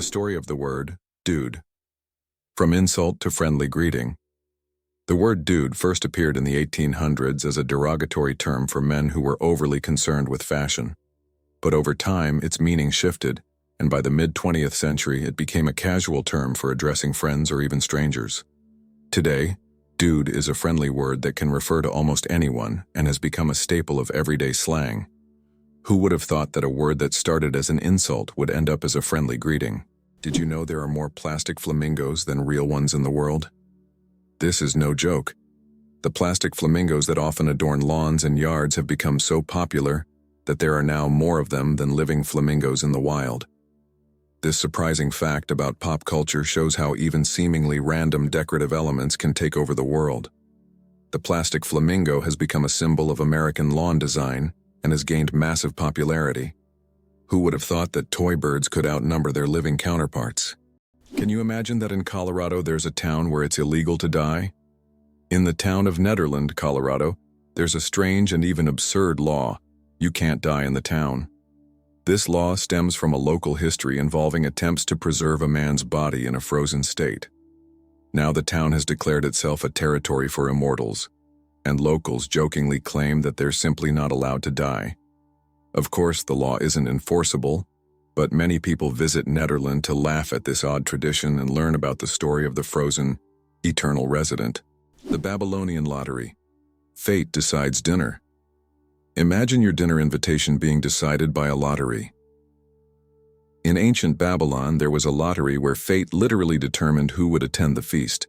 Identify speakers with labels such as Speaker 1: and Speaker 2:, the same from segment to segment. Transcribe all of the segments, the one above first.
Speaker 1: The story of the word, dude. From insult to friendly greeting. The word dude first appeared in the 1800s as a derogatory term for men who were overly concerned with fashion. But over time, its meaning shifted, and by the mid-20th century, it became a casual term for addressing friends or even strangers. Today, dude is a friendly word that can refer to almost anyone and has become a staple of everyday slang. Who would have thought that a word that started as an insult would end up as a friendly greeting? Did you know there are more plastic flamingos than real ones in the world? This is no joke. The plastic flamingos that often adorn lawns and yards have become so popular that there are now more of them than living flamingos in the wild. This surprising fact about pop culture shows how even seemingly random decorative elements can take over the world. The plastic flamingo has become a symbol of American lawn design and has gained massive popularity. Who would have thought that toy birds could outnumber their living counterparts? Can you imagine that in Colorado there's a town where it's illegal to die? In the town of Nederland, Colorado, there's a strange and even absurd law. You can't die in the town. This law stems from a local history involving attempts to preserve a man's body in a frozen state. Now the town has declared itself a territory for immortals, and locals jokingly claim that they're simply not allowed to die. Of course, the law isn't enforceable, but many people visit Nederland to laugh at this odd tradition and learn about the story of the frozen, eternal resident. The Babylonian lottery. Fate decides dinner. Imagine your dinner invitation being decided by a lottery. In ancient Babylon, there was a lottery where fate literally determined who would attend the feast.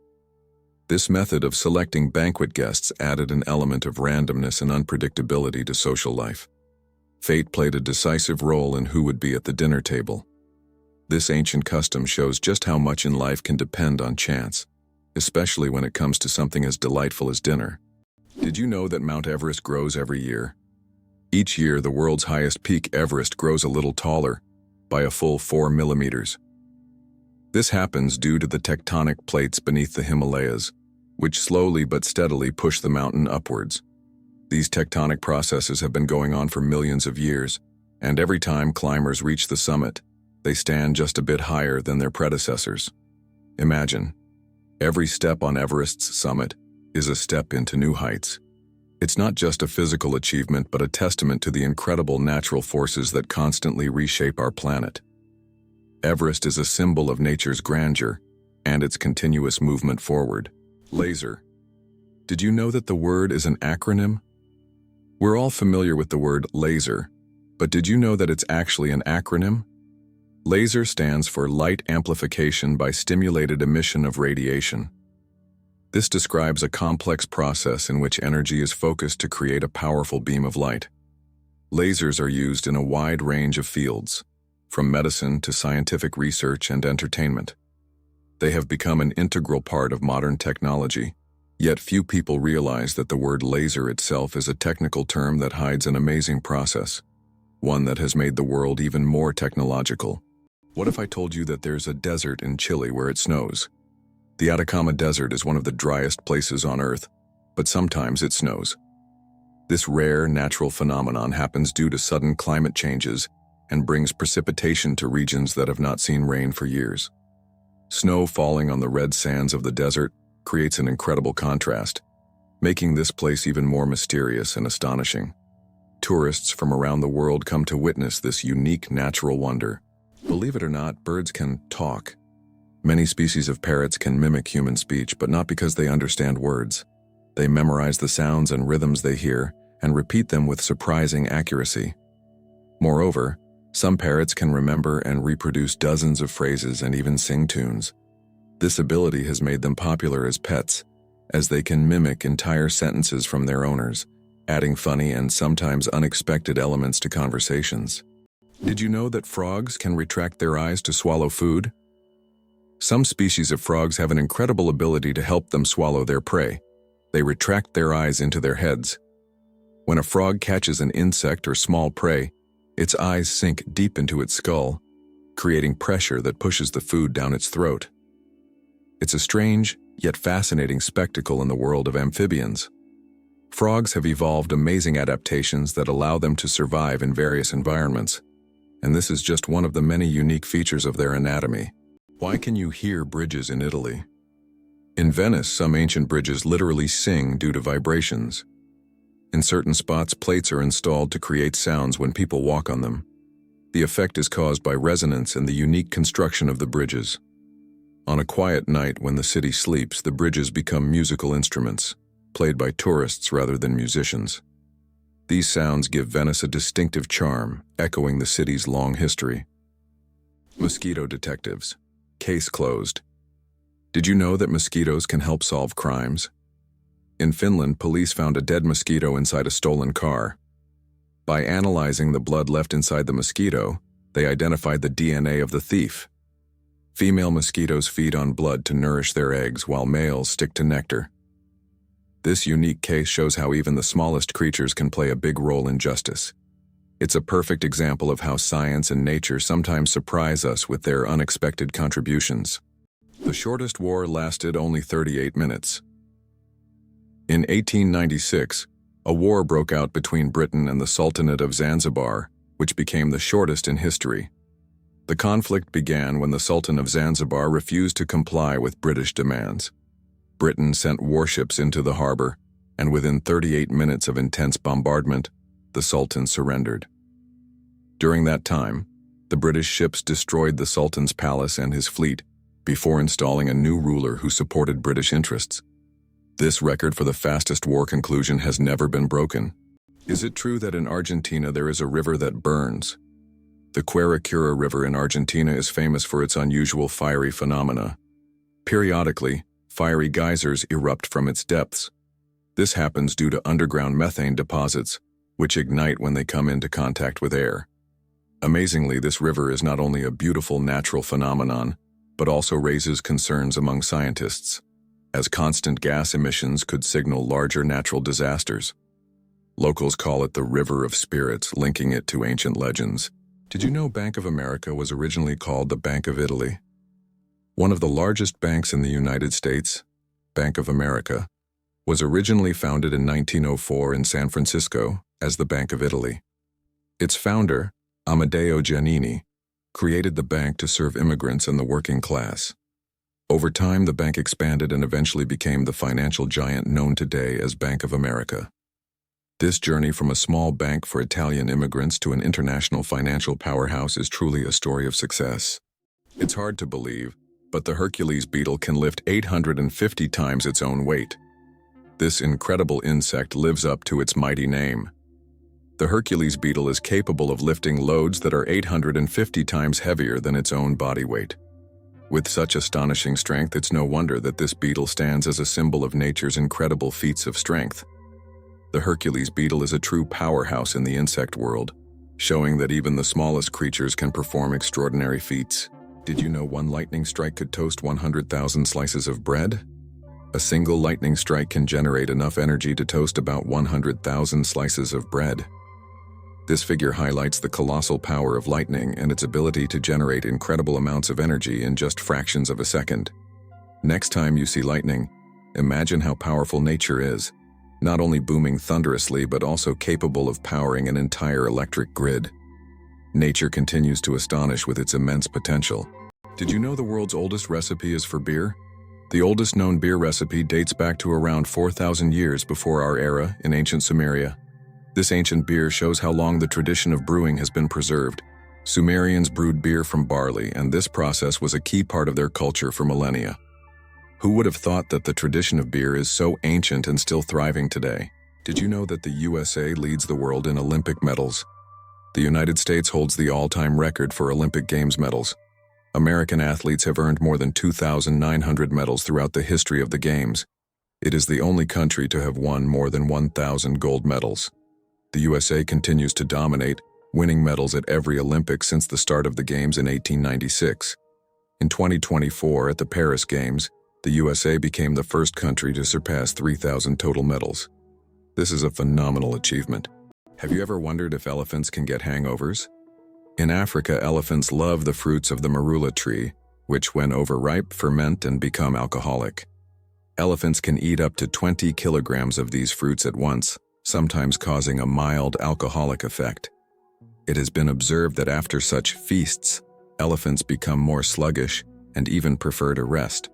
Speaker 1: This method of selecting banquet guests added an element of randomness and unpredictability to social life. Fate played a decisive role in who would be at the dinner table. This ancient custom shows just how much in life can depend on chance, especially when it comes to something as delightful as dinner. Did you know that Mount Everest grows every year? Each year, the world's highest peak, Everest, grows a little taller, by a full 4 millimeters. This happens due to the tectonic plates beneath the Himalayas, which slowly but steadily push the mountain upwards. These tectonic processes have been going on for millions of years, and every time climbers reach the summit, they stand just a bit higher than their predecessors. Imagine, every step on Everest's summit is a step into new heights. It's not just a physical achievement, but a testament to the incredible natural forces that constantly reshape our planet. Everest is a symbol of nature's grandeur and its continuous movement forward. Laser. Did you know that the word is an acronym? We're all familiar with the word laser, but did you know that it's actually an acronym? LASER stands for Light Amplification by Stimulated Emission of Radiation. This describes a complex process in which energy is focused to create a powerful beam of light. Lasers are used in a wide range of fields, from medicine to scientific research and entertainment. They have become an integral part of modern technology, yet few people realize that the word laser itself is a technical term that hides an amazing process, one that has made the world even more technological. What if I told you that there's a desert in Chile where it snows? The Atacama Desert is one of the driest places on Earth, but sometimes it snows. This rare natural phenomenon happens due to sudden climate changes and brings precipitation to regions that have not seen rain for years. Snow falling on the red sands of the desert creates an incredible contrast, making this place even more mysterious and astonishing. Tourists from around the world come to witness this unique natural wonder. Believe it or not, birds can talk. Many species of parrots can mimic human speech, but not because they understand words. They memorize the sounds and rhythms they hear and repeat them with surprising accuracy. Moreover, some parrots can remember and reproduce dozens of phrases and even sing tunes. This ability has made them popular as pets, as they can mimic entire sentences from their owners, adding funny and sometimes unexpected elements to conversations. Did you know that frogs can retract their eyes to swallow food? Some species of frogs have an incredible ability to help them swallow their prey. They retract their eyes into their heads. When a frog catches an insect or small prey, its eyes sink deep into its skull, creating pressure that pushes the food down its throat. It's a strange, yet fascinating spectacle in the world of amphibians. Frogs have evolved amazing adaptations that allow them to survive in various environments, and this is just one of the many unique features of their anatomy. Why can you hear bridges in Italy? In Venice, some ancient bridges literally sing due to vibrations. In certain spots, plates are installed to create sounds when people walk on them. The effect is caused by resonance and the unique construction of the bridges. On a quiet night when the city sleeps, the bridges become musical instruments, played by tourists rather than musicians. These sounds give Venice a distinctive charm, echoing the city's long history. Mosquito detectives. Case closed. Did you know that mosquitoes can help solve crimes? In Finland, police found a dead mosquito inside a stolen car. By analyzing the blood left inside the mosquito, they identified the DNA of the thief. Female mosquitoes feed on blood to nourish their eggs, while males stick to nectar. This unique case shows how even the smallest creatures can play a big role in justice. It's a perfect example of how science and nature sometimes surprise us with their unexpected contributions. The shortest war lasted only 38 minutes. In 1896, a war broke out between Britain and the Sultanate of Zanzibar, which became the shortest in history. The conflict began when the Sultan of Zanzibar refused to comply with British demands. Britain sent warships into the harbor, and within 38 minutes of intense bombardment, the Sultan surrendered. During that time, the British ships destroyed the Sultan's palace and his fleet before installing a new ruler who supported British interests. This record for the fastest war conclusion has never been broken. Is it true that in Argentina there is a river that burns? The Quirecura River in Argentina is famous for its unusual fiery phenomena. Periodically, fiery geysers erupt from its depths. This happens due to underground methane deposits, which ignite when they come into contact with air. Amazingly, this river is not only a beautiful natural phenomenon, but also raises concerns among scientists, as constant gas emissions could signal larger natural disasters. Locals call it the River of Spirits, linking it to ancient legends. Did you know Bank of America was originally called the Bank of Italy? One of the largest banks in the United States, Bank of America, was originally founded in 1904 in San Francisco as the Bank of Italy. Its founder, Amedeo Giannini, created the bank to serve immigrants and the working class. Over time, the bank expanded and eventually became the financial giant known today as Bank of America. This journey from a small bank for Italian immigrants to an international financial powerhouse is truly a story of success. It's hard to believe, but the Hercules beetle can lift 850 times its own weight. This incredible insect lives up to its mighty name. The Hercules beetle is capable of lifting loads that are 850 times heavier than its own body weight. With such astonishing strength, it's no wonder that this beetle stands as a symbol of nature's incredible feats of strength. The Hercules beetle is a true powerhouse in the insect world, showing that even the smallest creatures can perform extraordinary feats. Did you know one lightning strike could toast 100,000 slices of bread? A single lightning strike can generate enough energy to toast about 100,000 slices of bread. This figure highlights the colossal power of lightning and its ability to generate incredible amounts of energy in just fractions of a second. Next time you see lightning, imagine how powerful nature is, not only booming thunderously but also capable of powering an entire electric grid. Nature continues to astonish with its immense potential. Did you know the world's oldest recipe is for beer? The oldest known beer recipe dates back to around 4,000 years before our era in ancient Sumeria. This ancient beer shows how long the tradition of brewing has been preserved. Sumerians brewed beer from barley, and this process was a key part of their culture for millennia. Who would have thought that the tradition of beer is so ancient and still thriving today? Did you know that the USA leads the world in Olympic medals? The United States holds the all-time record for Olympic Games medals. American athletes have earned more than 2,900 medals throughout the history of the Games. It is the only country to have won more than 1,000 gold medals. The USA continues to dominate, winning medals at every Olympics since the start of the Games in 1896. In 2024, at the Paris Games, the USA became the first country to surpass 3,000 total medals. This is a phenomenal achievement. Have you ever wondered if elephants can get hangovers? In Africa, elephants love the fruits of the marula tree, which when overripe ferment and become alcoholic. Elephants can eat up to 20 kilograms of these fruits at once, sometimes causing a mild alcoholic effect. It has been observed that after such feasts, elephants become more sluggish and even prefer to rest.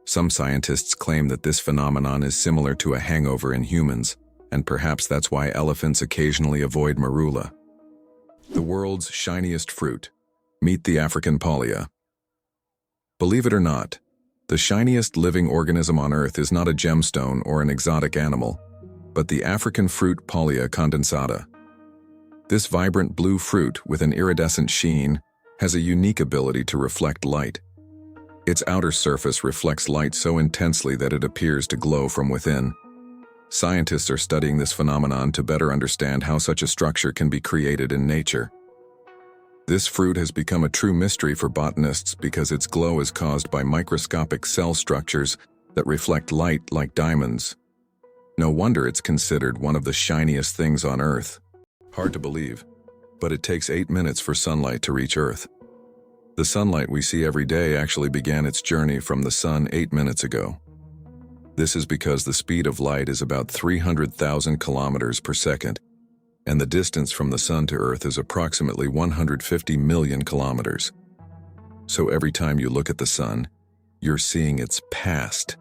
Speaker 1: Some scientists claim that this phenomenon is similar to a hangover in humans, and perhaps that's why elephants occasionally avoid marula. The world's shiniest fruit. Meet the African Pollia. Believe it or not, the shiniest living organism on Earth is not a gemstone or an exotic animal, but the African fruit Pollia condensata. This vibrant blue fruit with an iridescent sheen has a unique ability to reflect light. Its outer surface reflects light so intensely that it appears to glow from within. Scientists are studying this phenomenon to better understand how such a structure can be created in nature. This fruit has become a true mystery for botanists because its glow is caused by microscopic cell structures that reflect light like diamonds. No wonder it's considered one of the shiniest things on Earth. Hard to believe, but it takes 8 minutes for sunlight to reach Earth. The sunlight we see every day actually began its journey from the sun 8 minutes ago. This is because the speed of light is about 300,000 kilometers per second, and the distance from the sun to Earth is approximately 150 million kilometers. So every time you look at the sun, you're seeing its past.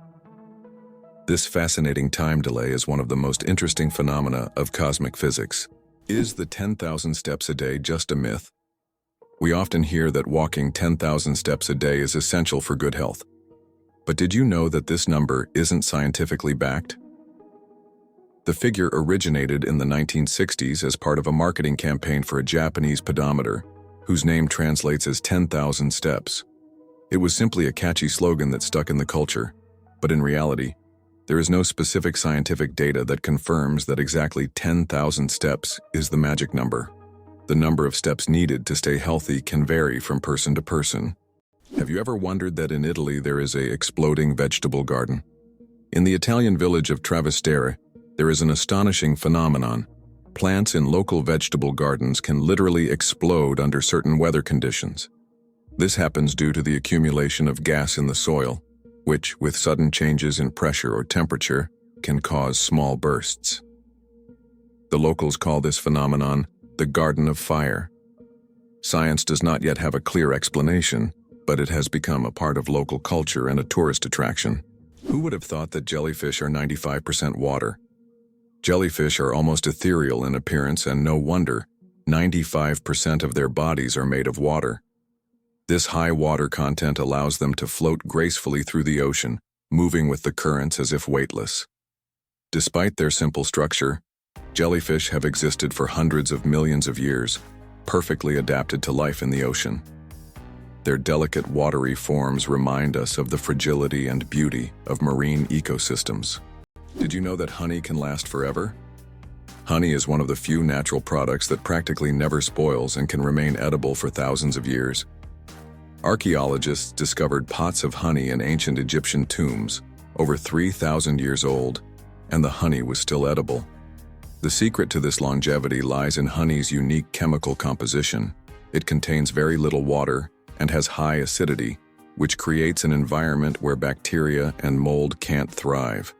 Speaker 1: This fascinating time delay is one of the most interesting phenomena of cosmic physics. Is the 10,000 steps a day just a myth? We often hear that walking 10,000 steps a day is essential for good health. But did you know that this number isn't scientifically backed? The figure originated in the 1960s as part of a marketing campaign for a Japanese pedometer, whose name translates as 10,000 steps. It was simply a catchy slogan that stuck in the culture, but in reality, there is no specific scientific data that confirms that exactly 10,000 steps is the magic number. The number of steps needed to stay healthy can vary from person to person. Have you ever wondered that in Italy there is an exploding vegetable garden? In the Italian village of Trastevere, there is an astonishing phenomenon. Plants in local vegetable gardens can literally explode under certain weather conditions. This happens due to the accumulation of gas in the soil, which, with sudden changes in pressure or temperature, can cause small bursts. The locals call this phenomenon the Garden of Fire. Science does not yet have a clear explanation, but it has become a part of local culture and a tourist attraction. Who would have thought that jellyfish are 95% water? Jellyfish are almost ethereal in appearance, and no wonder, 95% of their bodies are made of water. This high water content allows them to float gracefully through the ocean, moving with the currents as if weightless. Despite their simple structure, jellyfish have existed for hundreds of millions of years, perfectly adapted to life in the ocean. Their delicate watery forms remind us of the fragility and beauty of marine ecosystems. Did you know that honey can last forever? Honey is one of the few natural products that practically never spoils and can remain edible for thousands of years. Archaeologists discovered pots of honey in ancient Egyptian tombs, over 3,000 years old, and the honey was still edible. The secret to this longevity lies in honey's unique chemical composition. It contains very little water and has high acidity, which creates an environment where bacteria and mold can't thrive.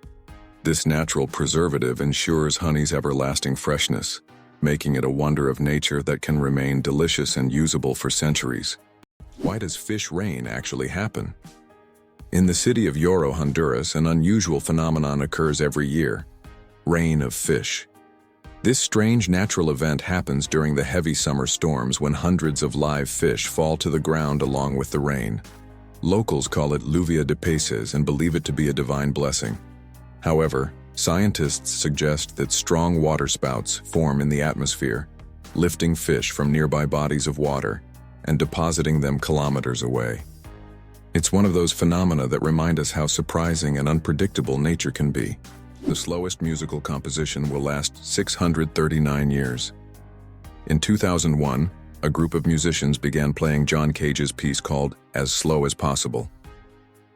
Speaker 1: This natural preservative ensures honey's everlasting freshness, making it a wonder of nature that can remain delicious and usable for centuries. Why does fish rain actually happen? In the city of Yoro, Honduras, an unusual phenomenon occurs every year: rain of fish. This strange natural event happens during the heavy summer storms when hundreds of live fish fall to the ground along with the rain. Locals call it lluvia de peces and believe it to be a divine blessing. However, scientists suggest that strong waterspouts form in the atmosphere, lifting fish from nearby bodies of water and depositing them kilometers away. It's one of those phenomena that remind us how surprising and unpredictable nature can be. The slowest musical composition will last 639 years. In 2001, a group of musicians began playing John Cage's piece called As Slow as Possible.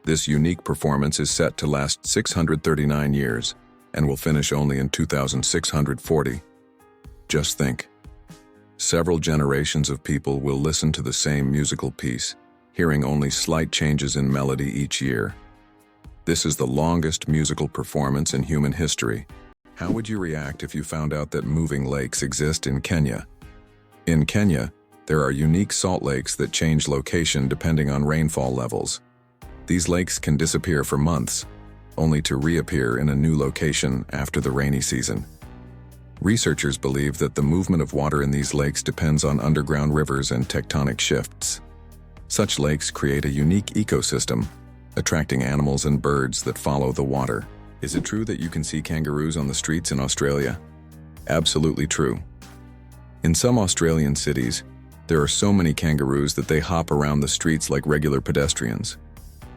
Speaker 1: This unique performance is set to last 639 years and will finish only in 2640. Just think. Several generations of people will listen to the same musical piece, hearing only slight changes in melody each year. This is the longest musical performance in human history. How would you react if you found out that moving lakes exist in Kenya? In Kenya, there are unique salt lakes that change location depending on rainfall levels. These lakes can disappear for months, only to reappear in a new location after the rainy season. Researchers believe that the movement of water in these lakes depends on underground rivers and tectonic shifts. Such lakes create a unique ecosystem, attracting animals and birds that follow the water. Is it true that you can see kangaroos on the streets in Australia? Absolutely true. In some Australian cities, there are so many kangaroos that they hop around the streets like regular pedestrians.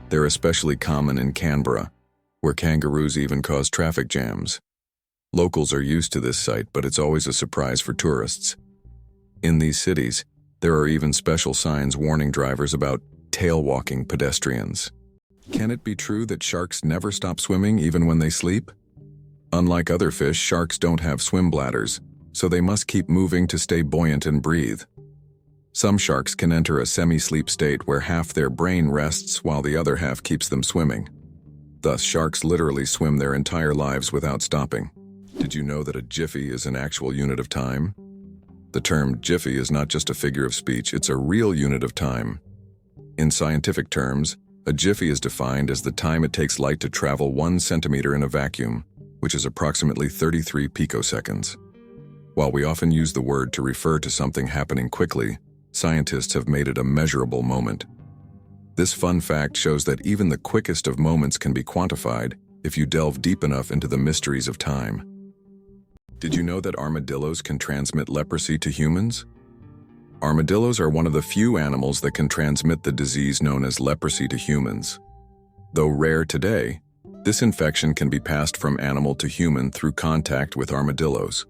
Speaker 1: They're especially common in Canberra, where kangaroos even cause traffic jams. Locals are used to this sight, but it's always a surprise for tourists. In these cities, there are even special signs warning drivers about tail-walking pedestrians. Can it be true that sharks never stop swimming even when they sleep? Unlike other fish, sharks don't have swim bladders, so they must keep moving to stay buoyant and breathe. Some sharks can enter a semi-sleep state where half their brain rests while the other half keeps them swimming. Thus, sharks literally swim their entire lives without stopping. Did you know that a jiffy is an actual unit of time? The term jiffy is not just a figure of speech, it's a real unit of time. In scientific terms, a jiffy is defined as the time it takes light to travel 1 centimeter in a vacuum, which is approximately 33 picoseconds. While we often use the word to refer to something happening quickly, scientists have made it a measurable moment. This fun fact shows that even the quickest of moments can be quantified if you delve deep enough into the mysteries of time. Did you know that armadillos can transmit leprosy to humans? Armadillos are one of the few animals that can transmit the disease known as leprosy to humans. Though rare today, this infection can be passed from animal to human through contact with armadillos.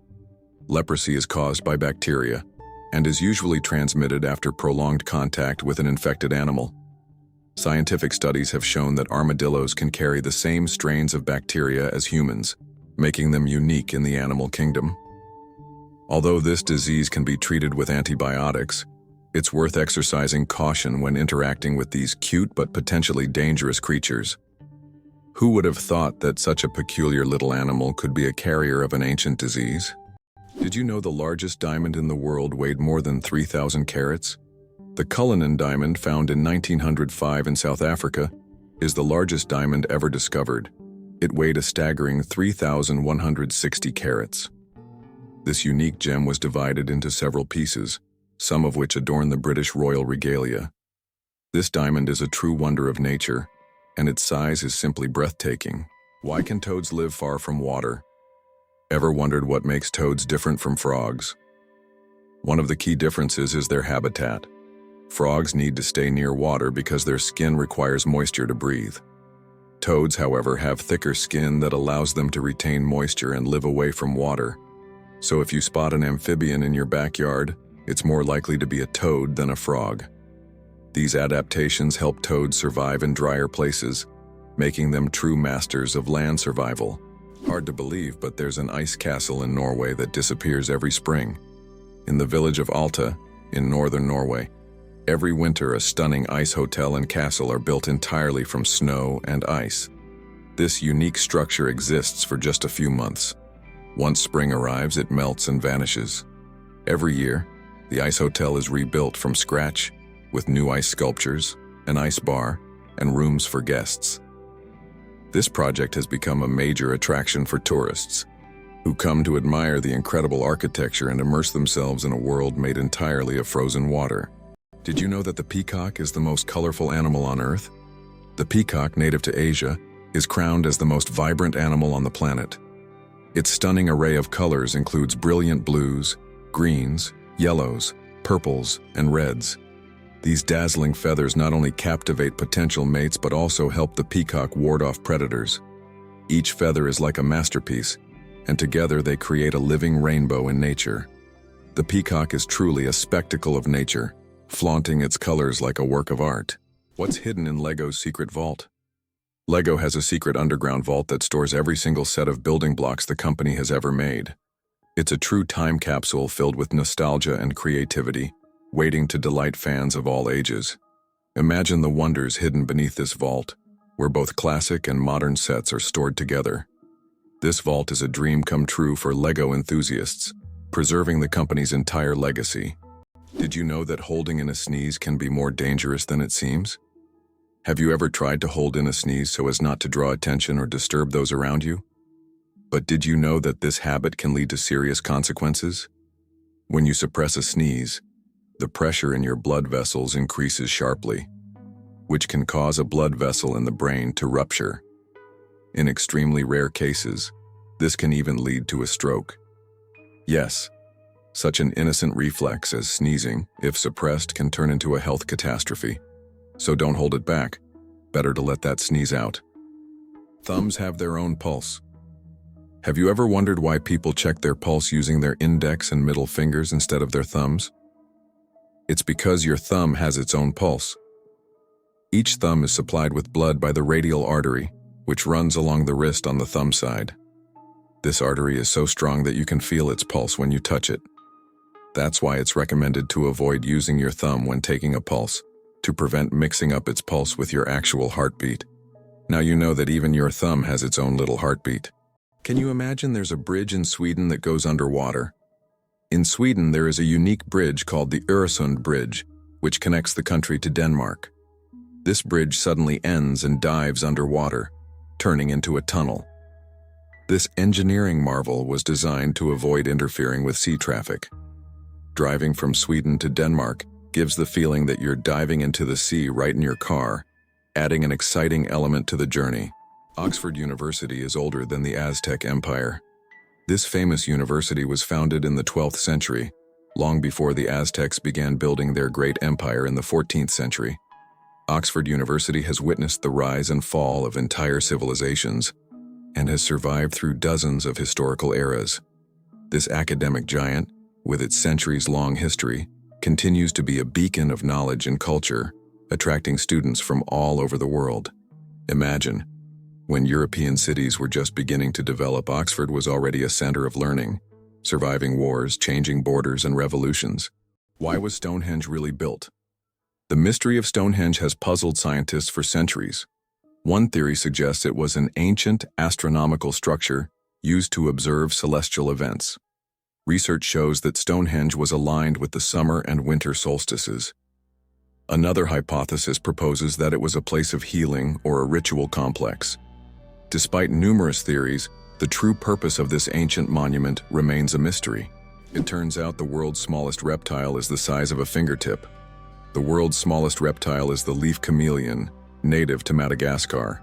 Speaker 1: Leprosy is caused by bacteria and is usually transmitted after prolonged contact with an infected animal. Scientific studies have shown that armadillos can carry the same strains of bacteria as humans, making them unique in the animal kingdom. Although this disease can be treated with antibiotics, it's worth exercising caution when interacting with these cute but potentially dangerous creatures. Who would have thought that such a peculiar little animal could be a carrier of an ancient disease? Did you know the largest diamond in the world weighed more than 3,000 carats? The Cullinan diamond, found in 1905 in South Africa, is the largest diamond ever discovered. It weighed a staggering 3,160 carats. This unique gem was divided into several pieces, some of which adorn the British royal regalia. This diamond is a true wonder of nature, and its size is simply breathtaking. Why can toads live far from water? Ever wondered what makes toads different from frogs? One of the key differences is their habitat. Frogs need to stay near water because their skin requires moisture to breathe. Toads, however, have thicker skin that allows them to retain moisture and live away from water. So if you spot an amphibian in your backyard, it's more likely to be a toad than a frog. These adaptations help toads survive in drier places, making them true masters of land survival. Hard to believe, but there's an ice castle in Norway that disappears every spring. In the village of Alta, in northern Norway, every winter a stunning ice hotel and castle are built entirely from snow and ice. This unique structure exists for just a few months. Once spring arrives, it melts and vanishes. Every year, the ice hotel is rebuilt from scratch with new ice sculptures, an ice bar, and rooms for guests. This project has become a major attraction for tourists, who come to admire the incredible architecture and immerse themselves in a world made entirely of frozen water. Did you know that the peacock is the most colorful animal on Earth? The peacock, native to Asia, is crowned as the most vibrant animal on the planet. Its stunning array of colors includes brilliant blues, greens, yellows, purples, and reds. These dazzling feathers not only captivate potential mates but also help the peacock ward off predators. Each feather is like a masterpiece, and together they create a living rainbow in nature. The peacock is truly a spectacle of nature, flaunting its colors like a work of art. What's hidden in Lego's secret vault? Lego has a secret underground vault that stores every single set of building blocks the company has ever made. It's a true time capsule filled with nostalgia and creativity, waiting to delight fans of all ages. Imagine the wonders hidden beneath this vault, where both classic and modern sets are stored together. This vault is a dream come true for Lego enthusiasts, preserving the company's entire legacy. Did you know that holding in a sneeze can be more dangerous than it seems? Have you ever tried to hold in a sneeze so as not to draw attention or disturb those around you? But did you know that this habit can lead to serious consequences? When you suppress a sneeze, the pressure in your blood vessels increases sharply, which can cause a blood vessel in the brain to rupture. In extremely rare cases, this can even lead to a stroke. Yes, such an innocent reflex as sneezing, if suppressed, can turn into a health catastrophe. So don't hold it back. Better to let that sneeze out. Thumbs have their own pulse. Have you ever wondered why people check their pulse using their index and middle fingers instead of their thumbs? It's because your thumb has its own pulse. Each thumb is supplied with blood by the radial artery, which runs along the wrist on the thumb side. This artery is so strong that you can feel its pulse when you touch it. That's why it's recommended to avoid using your thumb when taking a pulse, to prevent mixing up its pulse with your actual heartbeat. Now you know that even your thumb has its own little heartbeat. Can you imagine there's a bridge in Sweden that goes underwater? In Sweden, there is a unique bridge called the Öresund Bridge, which connects the country to Denmark. This bridge suddenly ends and dives underwater, turning into a tunnel. This engineering marvel was designed to avoid interfering with sea traffic. Driving from Sweden to Denmark gives the feeling that you're diving into the sea right in your car, adding an exciting element to the journey. Oxford University is older than the Aztec Empire. This famous university was founded in the 12th century, long before the Aztecs began building their great empire in the 14th century. Oxford University has witnessed the rise and fall of entire civilizations and has survived through dozens of historical eras. This academic giant, with its centuries-long history, continues to be a beacon of knowledge and culture, attracting students from all over the world. Imagine, when European cities were just beginning to develop, Oxford was already a center of learning, surviving wars, changing borders, and revolutions. Why was Stonehenge really built? The mystery of Stonehenge has puzzled scientists for centuries. One theory suggests it was an ancient astronomical structure used to observe celestial events. Research shows that Stonehenge was aligned with the summer and winter solstices. Another hypothesis proposes that it was a place of healing or a ritual complex. Despite numerous theories, the true purpose of this ancient monument remains a mystery. It turns out the world's smallest reptile is the size of a fingertip. The world's smallest reptile is the leaf chameleon, native to Madagascar.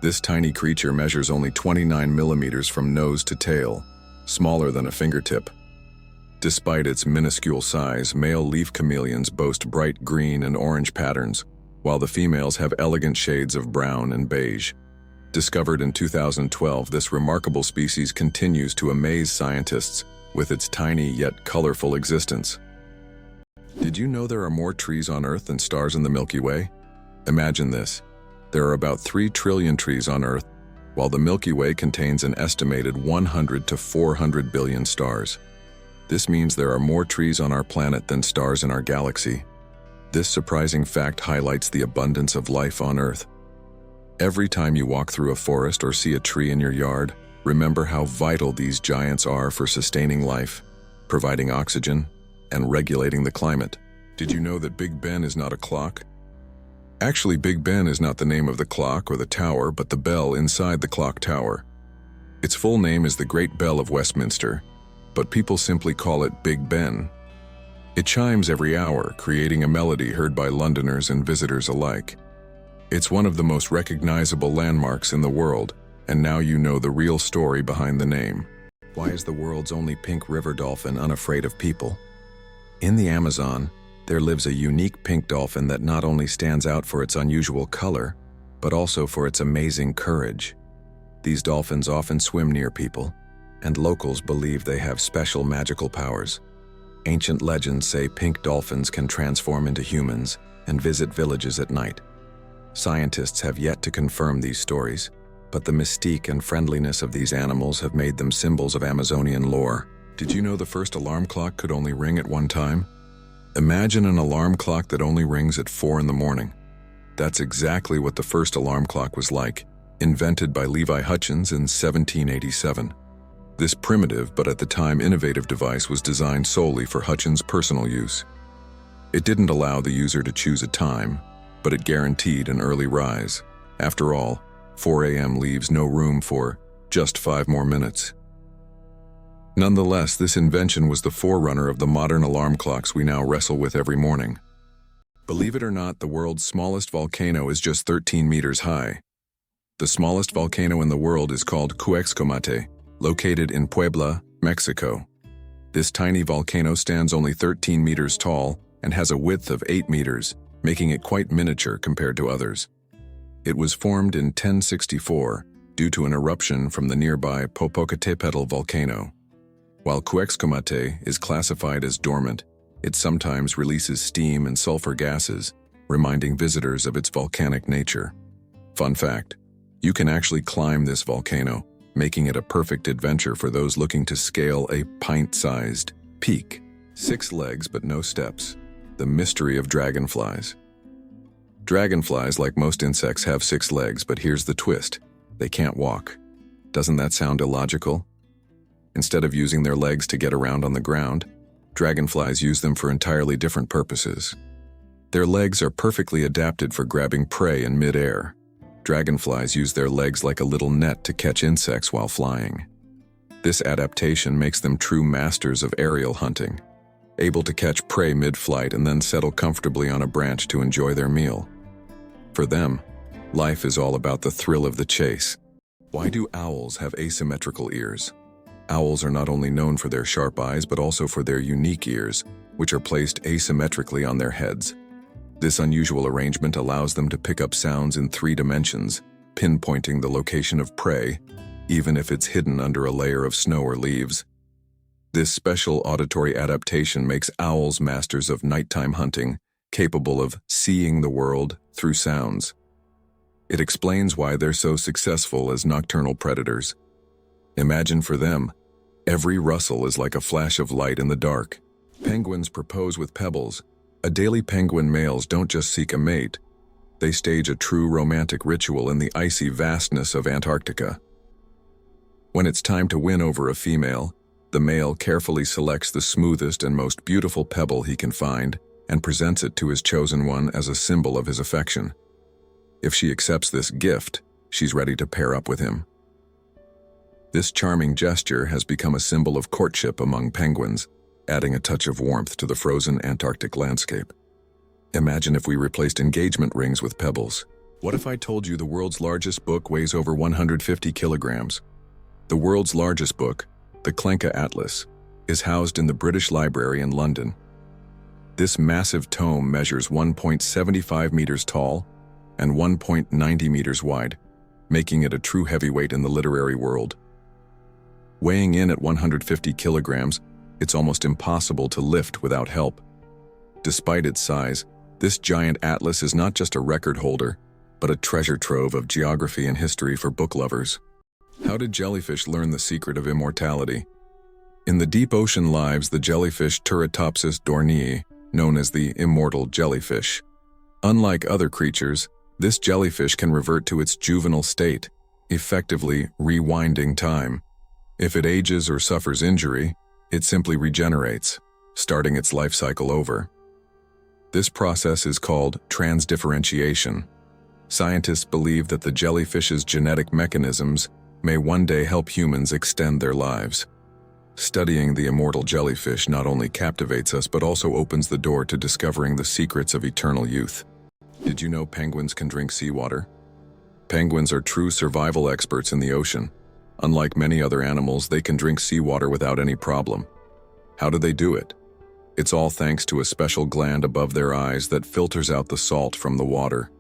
Speaker 1: This tiny creature measures only 29 millimeters from nose to tail, smaller than a fingertip. Despite its minuscule size, male leaf chameleons boast bright green and orange patterns, while the females have elegant shades of brown and beige. Discovered in 2012, this remarkable species continues to amaze scientists with its tiny yet colorful existence. Did you know there are more trees on Earth than stars in the Milky Way? Imagine this. There are about 3 trillion trees on Earth, while the Milky Way contains an estimated 100 to 400 billion stars. This means there are more trees on our planet than stars in our galaxy. This surprising fact highlights the abundance of life on Earth. Every time you walk through a forest or see a tree in your yard, remember how vital these giants are for sustaining life, providing oxygen, and regulating the climate. Did you know that Big Ben is not a clock? Actually, Big Ben is not the name of the clock or the tower, but the bell inside the clock tower. Its full name is the Great Bell of Westminster, but people simply call it Big Ben. It chimes every hour, creating a melody heard by Londoners and visitors alike. It's one of the most recognizable landmarks in the world, and now you know the real story behind the name. Why is the world's only pink river dolphin unafraid of people? In the Amazon, there lives a unique pink dolphin that not only stands out for its unusual color, but also for its amazing courage. These dolphins often swim near people, and locals believe they have special magical powers. Ancient legends say pink dolphins can transform into humans and visit villages at night. Scientists have yet to confirm these stories, but the mystique and friendliness of these animals have made them symbols of Amazonian lore. Did you know the first alarm clock could only ring at one time? Imagine an alarm clock that only rings at 4 in the morning. That's exactly what the first alarm clock was like, invented by Levi Hutchins in 1787. This primitive but at the time innovative device was designed solely for Hutchins' personal use. It didn't allow the user to choose a time, but it guaranteed an early rise. After all, 4 a.m. leaves no room for just 5 more minutes. Nonetheless, this invention was the forerunner of the modern alarm clocks we now wrestle with every morning. Believe it or not, the world's smallest volcano is just 13 meters high. The smallest volcano in the world is called Cuexcomate, located in Puebla, Mexico. This tiny volcano stands only 13 meters tall and has a width of 8 meters, making it quite miniature compared to others. It was formed in 1064 due to an eruption from the nearby Popocatépetl volcano. While Cuexcomate is classified as dormant, it sometimes releases steam and sulfur gases, reminding visitors of its volcanic nature. Fun fact, you can actually climb this volcano, making it a perfect adventure for those looking to scale a pint-sized peak. 6 legs but no steps. The mystery of dragonflies. Dragonflies, like most insects, have 6 legs, but here's the twist. They can't walk. Doesn't that sound illogical? Instead of using their legs to get around on the ground, dragonflies use them for entirely different purposes. Their legs are perfectly adapted for grabbing prey in mid-air. Dragonflies use their legs like a little net to catch insects while flying. This adaptation makes them true masters of aerial hunting, able to catch prey mid-flight and then settle comfortably on a branch to enjoy their meal. For them, life is all about the thrill of the chase. Why do owls have asymmetrical ears? Owls are not only known for their sharp eyes but also for their unique ears, which are placed asymmetrically on their heads. This unusual arrangement allows them to pick up sounds in 3 dimensions, pinpointing the location of prey, even if it's hidden under a layer of snow or leaves. This special auditory adaptation makes owls masters of nighttime hunting, capable of seeing the world through sounds. It explains why they're so successful as nocturnal predators. Imagine for them, every rustle is like a flash of light in the dark. Penguins propose with pebbles. Adelie penguin males don't just seek a mate, they stage a true romantic ritual in the icy vastness of Antarctica. When it's time to win over a female, the male carefully selects the smoothest and most beautiful pebble he can find and presents it to his chosen one as a symbol of his affection. If she accepts this gift, she's ready to pair up with him. This charming gesture has become a symbol of courtship among penguins, adding a touch of warmth to the frozen Antarctic landscape. Imagine if we replaced engagement rings with pebbles. What if I told you the world's largest book weighs over 150 kilograms? The world's largest book, the Klenka Atlas, is housed in the British Library in London. This massive tome measures 1.75 meters tall and 1.90 meters wide, making it a true heavyweight in the literary world. Weighing in at 150 kilograms, it's almost impossible to lift without help. Despite its size, this giant atlas is not just a record holder, but a treasure trove of geography and history for book lovers. How did jellyfish learn the secret of immortality? In the deep ocean lives the jellyfish Turritopsis dohrnii, known as the immortal jellyfish. Unlike other creatures, this jellyfish can revert to its juvenile state, effectively rewinding time. If it ages or suffers injury, it simply regenerates, starting its life cycle over. This process is called transdifferentiation. Scientists believe that the jellyfish's genetic mechanisms may one day help humans extend their lives. Studying the immortal jellyfish not only captivates us but also opens the door to discovering the secrets of eternal youth. Did you know penguins can drink seawater? Penguins are true survival experts in the ocean. Unlike many other animals, they can drink seawater without any problem. How do they do it? It's all thanks to a special gland above their eyes that filters out the salt from the water.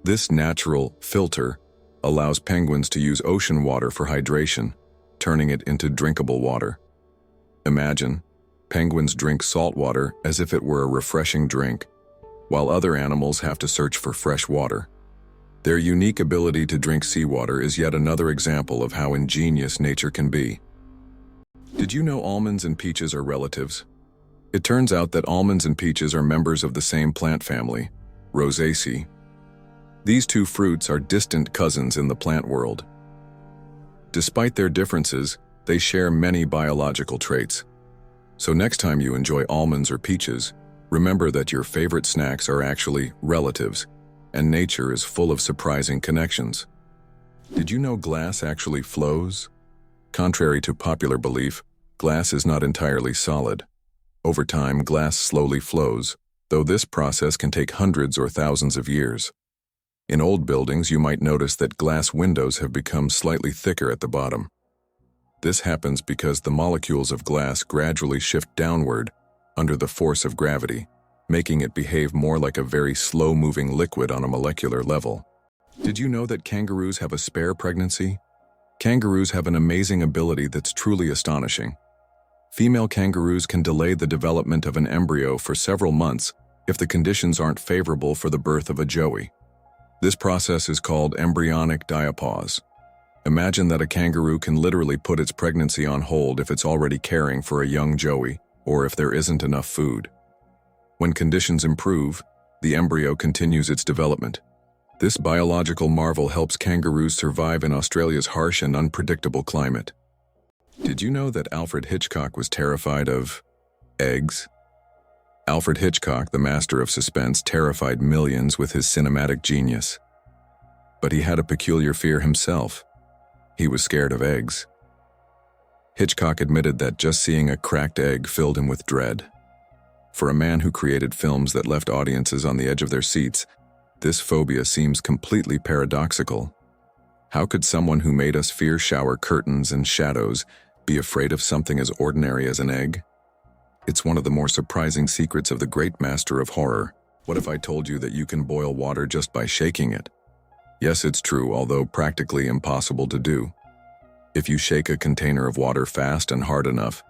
Speaker 1: This natural filter allows penguins to use ocean water for hydration, turning it into drinkable water. Imagine, penguins drink salt water as if it were a refreshing drink, while other animals have to search for fresh water. Their unique ability to drink seawater is yet another example of how ingenious nature can be. Did you know almonds and peaches are relatives? It turns out that almonds and peaches are members of the same plant family, Rosaceae. These two fruits are distant cousins in the plant world. Despite their differences, they share many biological traits. So next time you enjoy almonds or peaches, Remember that your favorite snacks are actually relatives, and nature is full of surprising connections. Did you know glass actually flows? Contrary to popular belief, glass is not entirely solid. Over time, glass slowly flows, though this process can take hundreds or thousands of years. In old buildings, you might notice that glass windows have become slightly thicker at the bottom. This happens because the molecules of glass gradually shift downward under the force of gravity, making it behave more like a very slow-moving liquid on a molecular level. Did you know that kangaroos have a spare pregnancy? Kangaroos have an amazing ability that's truly astonishing. Female kangaroos can delay the development of an embryo for several months if the conditions aren't favorable for the birth of a joey. This process is called embryonic diapause. Imagine that a kangaroo can literally put its pregnancy on hold if it's already caring for a young joey or if there isn't enough food. When conditions improve, the embryo continues its development. This biological marvel helps kangaroos survive in Australia's harsh and unpredictable climate. Did you know that Alfred Hitchcock was terrified of eggs? Alfred Hitchcock, the master of suspense, terrified millions with his cinematic genius. But he had a peculiar fear himself. He was scared of eggs. Hitchcock admitted that just seeing a cracked egg filled him with dread. For a man who created films that left audiences on the edge of their seats, this phobia seems completely paradoxical. How could someone who made us fear shower curtains and shadows be afraid of something as ordinary as an egg? It's one of the more surprising secrets of the great master of horror. What if I told you that you can boil water just by shaking it? Yes, it's true, although practically impossible to do. If you shake a container of water fast and hard enough,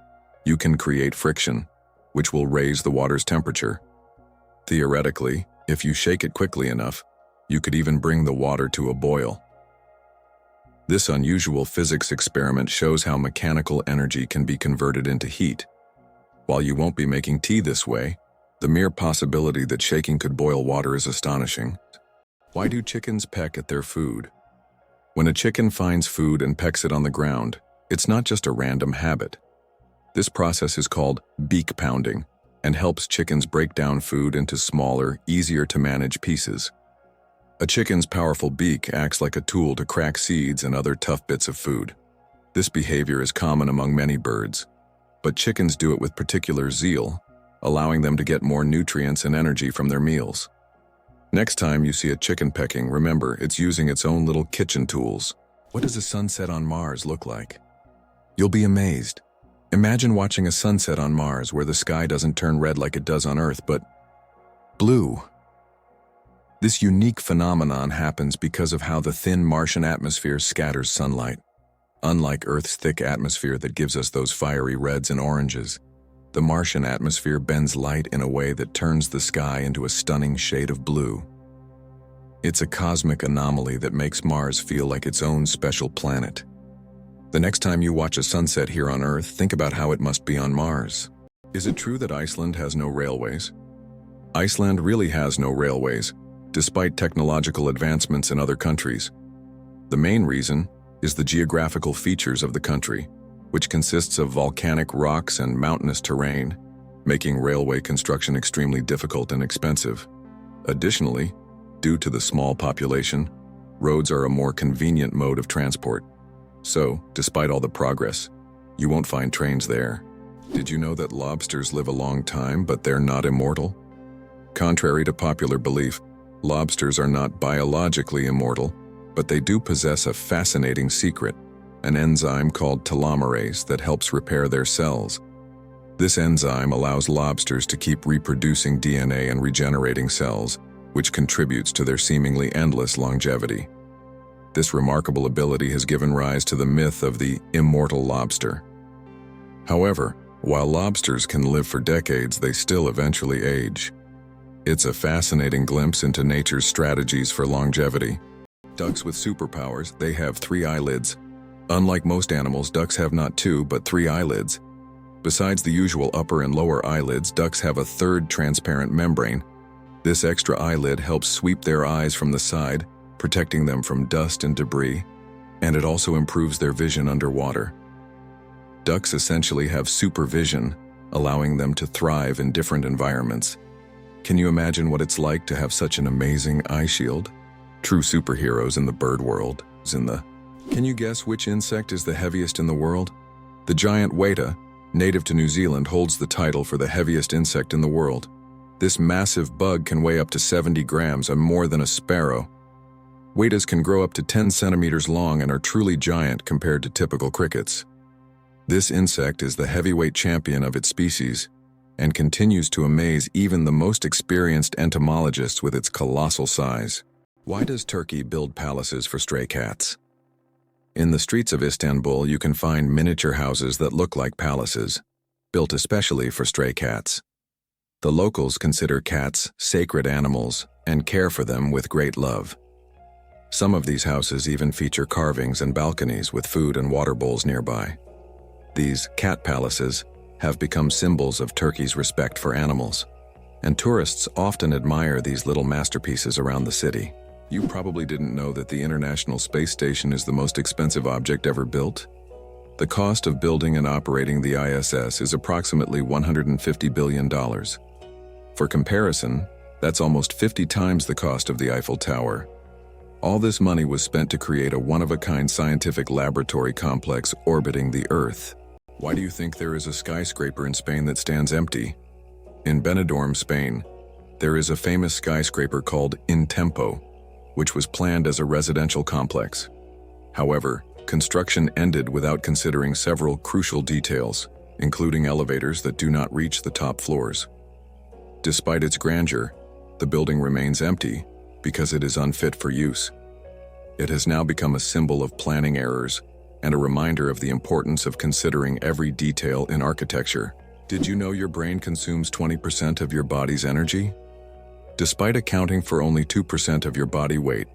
Speaker 1: you can create friction, which will raise the water's temperature. Theoretically, if you shake it quickly enough, you could even bring the water to a boil. This unusual physics experiment shows how mechanical energy can be converted into heat. While you won't be making tea this way, the mere possibility that shaking could boil water is astonishing. Why do chickens peck at their food? When a chicken finds food and pecks it on the ground, it's not just a random habit. This process is called beak pounding and helps chickens break down food into smaller, easier-to-manage pieces. A chicken's powerful beak acts like a tool to crack seeds and other tough bits of food. This behavior is common among many birds, but chickens do it with particular zeal, allowing them to get more nutrients and energy from their meals. Next time you see a chicken pecking, remember it's using its own little kitchen tools. What does a sunset on Mars look like? You'll be amazed. Imagine watching a sunset on Mars where the sky doesn't turn red like it does on Earth, but blue. This unique phenomenon happens because of how the thin Martian atmosphere scatters sunlight. Unlike Earth's thick atmosphere that gives us those fiery reds and oranges, the Martian atmosphere bends light in a way that turns the sky into a stunning shade of blue. It's a cosmic anomaly that makes Mars feel like its own special planet. The next time you watch a sunset here on Earth, think about how it must be on Mars. Is it true that Iceland has no railways? Iceland really has no railways, despite technological advancements in other countries. The main reason is the geographical features of the country, which consists of volcanic rocks and mountainous terrain, making railway construction extremely difficult and expensive. Additionally, due to the small population, roads are a more convenient mode of transport. So, despite all the progress, you won't find trains there. Did you know that lobsters live a long time, but they're not immortal? Contrary to popular belief, lobsters are not biologically immortal, but they do possess a fascinating secret, an enzyme called telomerase that helps repair their cells. This enzyme allows lobsters to keep reproducing DNA and regenerating cells, which contributes to their seemingly endless longevity. This remarkable ability has given rise to the myth of the immortal lobster. However, while lobsters can live for decades, they still eventually age. It's a fascinating glimpse into nature's strategies for longevity. Ducks with superpowers, they have 3 eyelids. Unlike most animals, ducks have not 2 but 3 eyelids. Besides the usual upper and lower eyelids, ducks have a third transparent membrane. This extra eyelid helps sweep their eyes from the side, protecting them from dust and debris, and it also improves their vision underwater. Ducks essentially have supervision, allowing them to thrive in different environments, Can you imagine what it's like to have such an amazing eye shield? True superheroes in the bird world. Can you guess which insect is the heaviest in the world? The giant weta, native to New Zealand, holds the title for the heaviest insect in the world. This massive bug can weigh up to 70 grams and more than a sparrow. Wetas can grow up to 10 centimeters long and are truly giant compared to typical crickets. This insect is the heavyweight champion of its species and continues to amaze even the most experienced entomologists with its colossal size. Why does Turkey build palaces for stray cats? In the streets of Istanbul, you can find miniature houses that look like palaces, built especially for stray cats. The locals consider cats sacred animals and care for them with great love. Some of these houses even feature carvings and balconies with food and water bowls nearby. These cat palaces have become symbols of Turkey's respect for animals, and tourists often admire these little masterpieces around the city. You probably didn't know that the International Space Station is the most expensive object ever built. The cost of building and operating the ISS is approximately $150 billion. For comparison, that's almost 50 times the cost of the Eiffel Tower. All this money was spent to create a one-of-a-kind scientific laboratory complex orbiting the Earth. Why do you think there is a skyscraper in Spain that stands empty? In Benidorm, Spain, there is a famous skyscraper called In Tempo, which was planned as a residential complex. However, construction ended without considering several crucial details, including elevators that do not reach the top floors. Despite its grandeur, the building remains empty because it is unfit for use. It has now become a symbol of planning errors and a reminder of the importance of considering every detail in architecture. Did you know your brain consumes 20% of your body's energy? Despite accounting for only 2% of your body weight,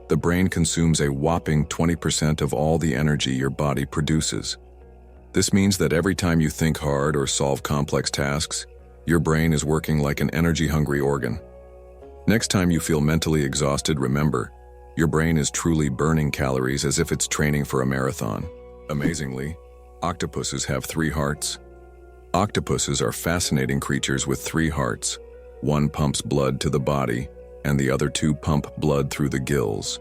Speaker 1: the brain consumes a whopping 20% of all the energy your body produces. This means that every time you think hard or solve complex tasks, your brain is working like an energy-hungry organ. Next time you feel mentally exhausted, remember, your brain is truly burning calories as if it's training for a marathon. Amazingly, octopuses have 3 hearts. Octopuses are fascinating creatures with 3 hearts. One pumps blood to the body, and the other 2 pump blood through the gills.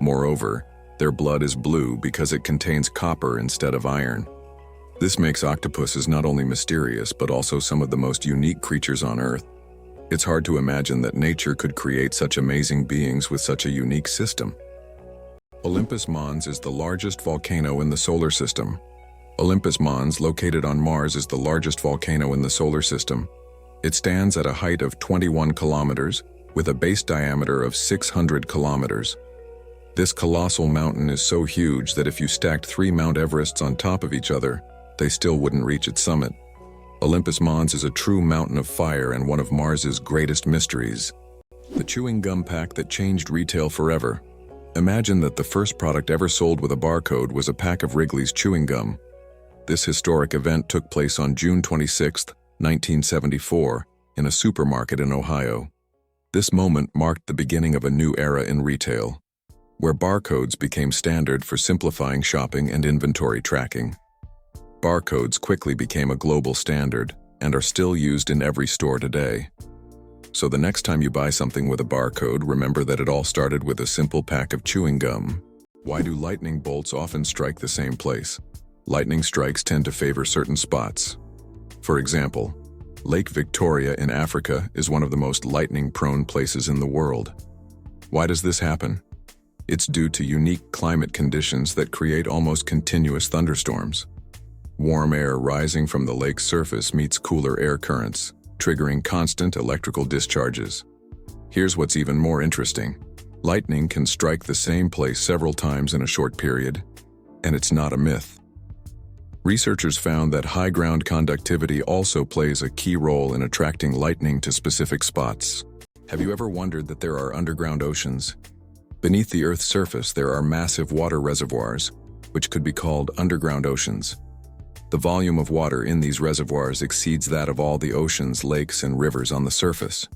Speaker 1: Moreover, their blood is blue because it contains copper instead of iron. This makes octopuses not only mysterious, but also some of the most unique creatures on Earth. It's hard to imagine that nature could create such amazing beings with such a unique system. Olympus Mons is the largest volcano in the solar system. Olympus Mons, located on Mars, is the largest volcano in the solar system. It stands at a height of 21 kilometers, with a base diameter of 600 kilometers. This colossal mountain is so huge that if you stacked 3 Mount Everests on top of each other, they still wouldn't reach its summit. Olympus Mons is a true mountain of fire and one of Mars's greatest mysteries. The chewing gum pack that changed retail forever. Imagine that the first product ever sold with a barcode was a pack of Wrigley's chewing gum. This historic event took place on June 26, 1974, in a supermarket in Ohio. This moment marked the beginning of a new era in retail, where barcodes became standard for simplifying shopping and inventory tracking. Barcodes quickly became a global standard and are still used in every store today. So the next time you buy something with a barcode, remember that it all started with a simple pack of chewing gum. Why do lightning bolts often strike the same place? Lightning strikes tend to favor certain spots. For example, Lake Victoria in Africa is one of the most lightning-prone places in the world. Why does this happen? It's due to unique climate conditions that create almost continuous thunderstorms. Warm air rising from the lake's surface meets cooler air currents, triggering constant electrical discharges. Here's what's even more interesting. Lightning can strike the same place several times in a short period, and it's not a myth. Researchers found that high ground conductivity also plays a key role in attracting lightning to specific spots. Have you ever wondered that there are underground oceans? Beneath the Earth's surface, there are massive water reservoirs, which could be called underground oceans. The volume of water in these reservoirs exceeds that of all the oceans, lakes, and rivers on the surface.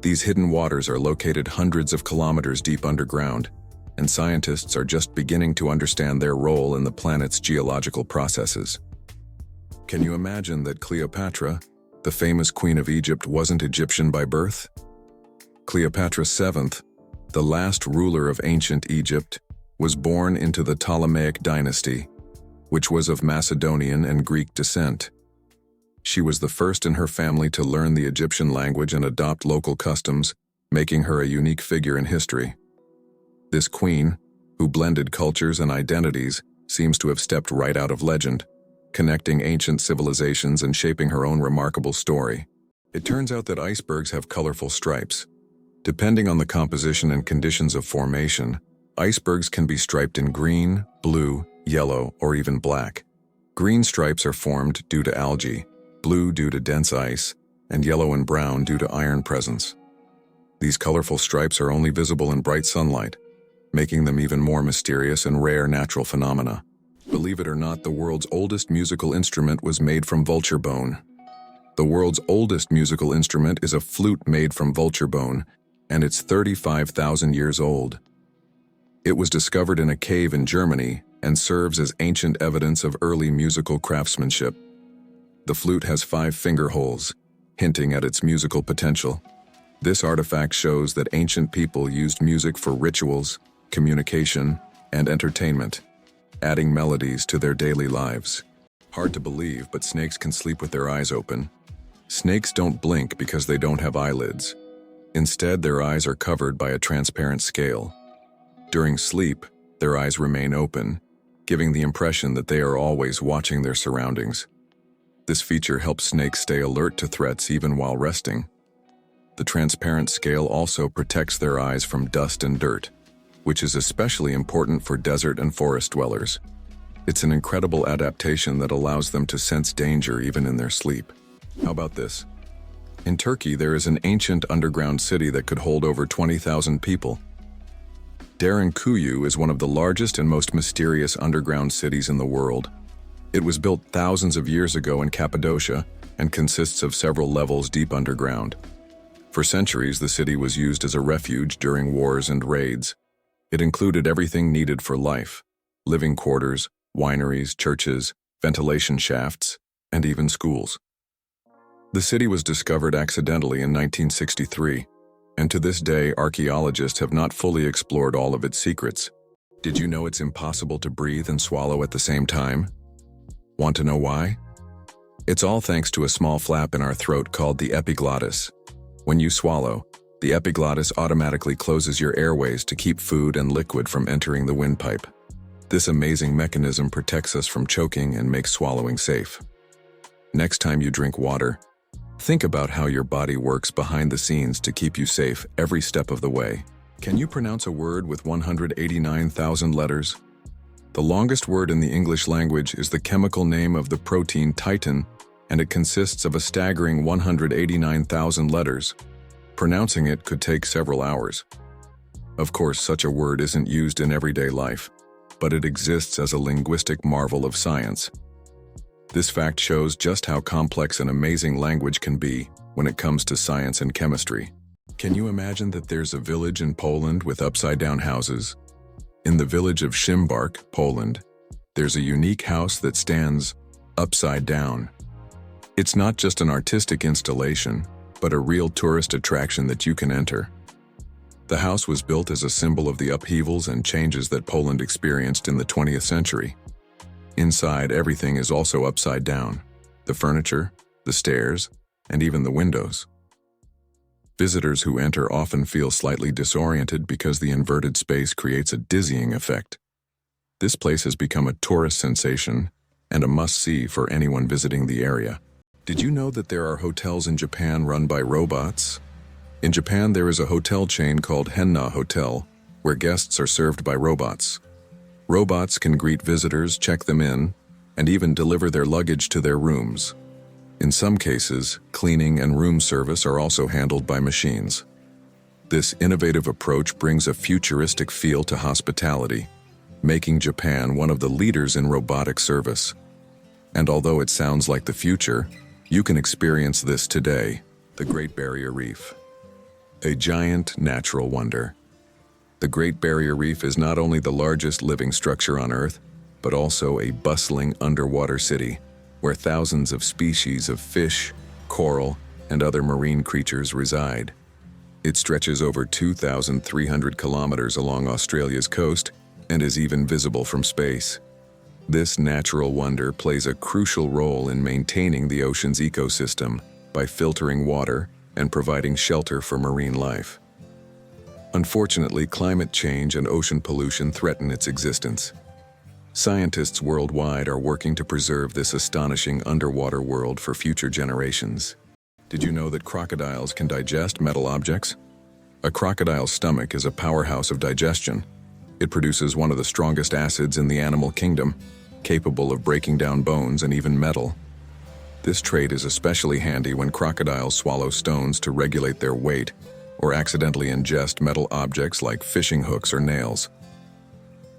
Speaker 1: These hidden waters are located hundreds of kilometers deep underground, and scientists are just beginning to understand their role in the planet's geological processes. Can you imagine that Cleopatra, The famous Queen of Egypt wasn't Egyptian by birth? Cleopatra VII, the last ruler of ancient Egypt, was born into the Ptolemaic dynasty, which was of Macedonian and Greek descent. She was the first in her family to learn the Egyptian language and adopt local customs, making her a unique figure in history. This queen, who blended cultures and identities, seems to have stepped right out of legend, connecting ancient civilizations and shaping her own remarkable story. It turns out that icebergs have colorful stripes. Depending on the composition and conditions of formation, icebergs can be striped in green, blue, yellow, or even black. Green stripes are formed due to algae, blue due to dense ice, and yellow and brown due to iron presence. These colorful stripes are only visible in bright sunlight, making them even more mysterious and rare natural phenomena. Believe it or not, the world's oldest musical instrument was made from vulture bone. The world's oldest musical instrument is a flute made from vulture bone, and it's 35,000 years old. It was discovered in a cave in Germany and serves as ancient evidence of early musical craftsmanship. The flute has 5 finger holes, hinting at its musical potential. This artifact shows that ancient people used music for rituals, communication, and entertainment, adding melodies to their daily lives. Hard to believe, but snakes can sleep with their eyes open. Snakes don't blink because they don't have eyelids. Instead, their eyes are covered by a transparent scale. During sleep, their eyes remain open, giving the impression that they are always watching their surroundings. This feature helps snakes stay alert to threats even while resting. The transparent scale also protects their eyes from dust and dirt, which is especially important for desert and forest dwellers. It's an incredible adaptation that allows them to sense danger even in their sleep. How about this? In Turkey, there is an ancient underground city that could hold over 20,000 people. Derinkuyu is one of the largest and most mysterious underground cities in the world. It was built thousands of years ago in Cappadocia and consists of several levels deep underground. For centuries, the city was used as a refuge during wars and raids. It included everything needed for life: living quarters, wineries, churches, ventilation shafts, and even schools. The city was discovered accidentally in 1963, and to this day, archaeologists have not fully explored all of its secrets. Did you know it's impossible to breathe and swallow at the same time? Want to know why? It's all thanks to a small flap in our throat called the epiglottis. When you swallow, the epiglottis automatically closes your airways to keep food and liquid from entering the windpipe. This amazing mechanism protects us from choking and makes swallowing safe. Next time you drink water, think about how your body works behind the scenes to keep you safe every step of the way. Can you pronounce a word with 189,000 letters? The longest word in the English language is the chemical name of the protein titin, and it consists of a staggering 189,000 letters. Pronouncing it could take several hours. Of course, such a word isn't used in everyday life, but it exists as a linguistic marvel of science. This fact shows just how complex and amazing language can be when it comes to science and chemistry. Can you imagine that there's a village in Poland with upside-down houses? In the village of Szymbark, Poland, there's a unique house that stands upside down. It's not just an artistic installation, but a real tourist attraction that you can enter. The house was built as a symbol of the upheavals and changes that Poland experienced in the 20th century. Inside, everything is also upside down: the furniture, the stairs, and even the windows. Visitors who enter often feel slightly disoriented because the inverted space creates a dizzying effect. This place has become a tourist sensation and a must-see for anyone visiting the area. Did you know that there are hotels in Japan run by robots? In Japan, there is a hotel chain called Henna Hotel, where guests are served by robots. Robots can greet visitors, check them in, and even deliver their luggage to their rooms. In some cases, cleaning and room service are also handled by machines. This innovative approach brings a futuristic feel to hospitality, making Japan one of the leaders in robotic service. And although it sounds like the future, you can experience this today: the Great Barrier Reef. A giant natural wonder. The Great Barrier Reef is not only the largest living structure on Earth, but also a bustling underwater city where thousands of species of fish, coral, and other marine creatures reside. It stretches over 2,300 kilometers along Australia's coast and is even visible from space. This natural wonder plays a crucial role in maintaining the ocean's ecosystem by filtering water and providing shelter for marine life. Unfortunately, climate change and ocean pollution threaten its existence. Scientists worldwide are working to preserve this astonishing underwater world for future generations. Did you know that crocodiles can digest metal objects? A crocodile's stomach is a powerhouse of digestion. It produces one of the strongest acids in the animal kingdom, capable of breaking down bones and even metal. This trait is especially handy when crocodiles swallow stones to regulate their weight or accidentally ingest metal objects like fishing hooks or nails.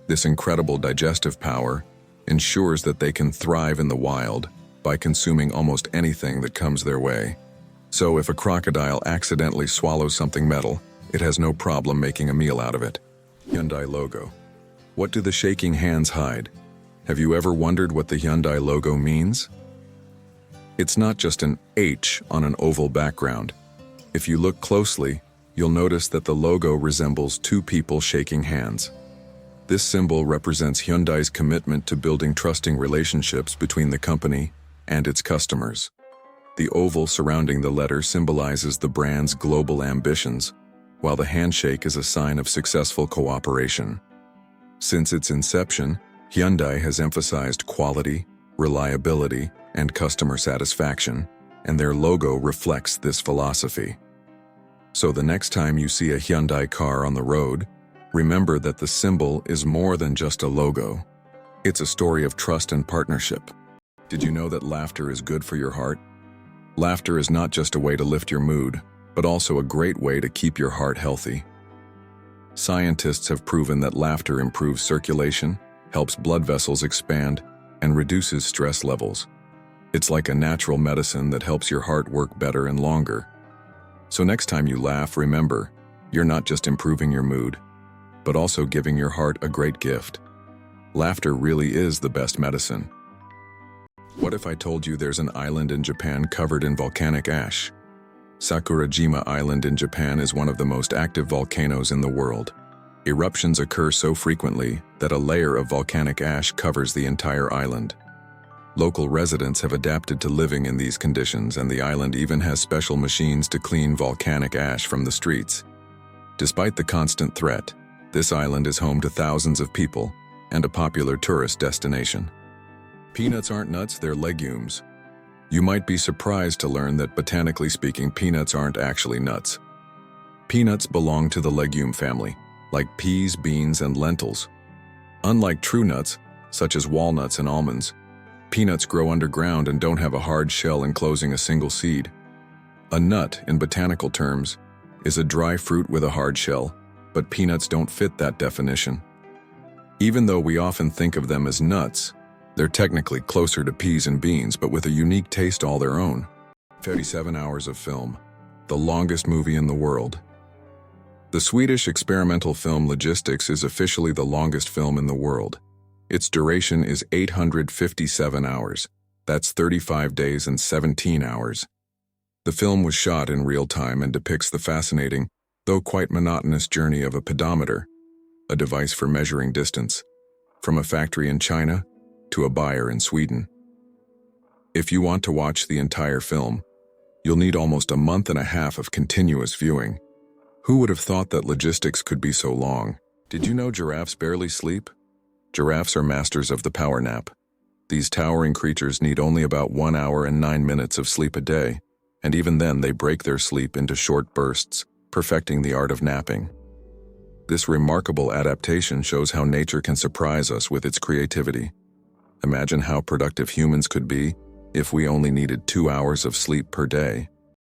Speaker 1: This incredible digestive power ensures that they can thrive in the wild by consuming almost anything that comes their way. So if a crocodile accidentally swallows something metal, it has no problem making a meal out of it. Hyundai logo. What do the shaking hands hide? Have you ever wondered what the Hyundai logo means? It's not just an H on an oval background. If you look closely, you'll notice that the logo resembles two people shaking hands. This symbol represents Hyundai's commitment to building trusting relationships between the company and its customers. The oval surrounding the letter symbolizes the brand's global ambitions, while the handshake is a sign of successful cooperation. Since its inception, Hyundai has emphasized quality, reliability, and customer satisfaction, and their logo reflects this philosophy. So the next time you see a Hyundai car on the road, remember that the symbol is more than just a logo. It's a story of trust and partnership. Did you know that laughter is good for your heart? Laughter is not just a way to lift your mood, but also a great way to keep your heart healthy. Scientists have proven that laughter improves circulation, helps blood vessels expand, and reduces stress levels. It's like a natural medicine that helps your heart work better and longer. So next time you laugh, remember, you're not just improving your mood, but also giving your heart a great gift. Laughter really is the best medicine. What if I told you there's an island in Japan covered in volcanic ash? Sakurajima Island in Japan is one of the most active volcanoes in the world. Eruptions occur so frequently that a layer of volcanic ash covers the entire island. Local residents have adapted to living in these conditions, and the island even has special machines to clean volcanic ash from the streets. Despite the constant threat, this island is home to thousands of people and a popular tourist destination. Peanuts aren't nuts, they're legumes. You might be surprised to learn that, botanically speaking, peanuts aren't actually nuts. Peanuts belong to the legume family, like peas, beans, and lentils. Unlike true nuts, such as walnuts and almonds, peanuts grow underground and don't have a hard shell enclosing a single seed. A nut, in botanical terms, is a dry fruit with a hard shell, but peanuts don't fit that definition. Even though we often think of them as nuts, they're technically closer to peas and beans, but with a unique taste all their own. 37 hours of film, the longest movie in the world. The Swedish experimental film Logistics is officially the longest film in the world. Its duration is 857 hours. That's 35 days and 17 hours. The film was shot in real time and depicts the fascinating, though quite monotonous journey of a pedometer, a device for measuring distance, from a factory in China to a buyer in Sweden. If you want to watch the entire film, you'll need almost a month and a half of continuous viewing. Who would have thought that Logistics could be so long? Did you know giraffes barely sleep? Giraffes are masters of the power nap. These towering creatures need only about 1 hour and 9 minutes of sleep a day, and even then they break their sleep into short bursts, perfecting the art of napping. This remarkable adaptation shows how nature can surprise us with its creativity. Imagine how productive humans could be if we only needed 2 hours of sleep per day.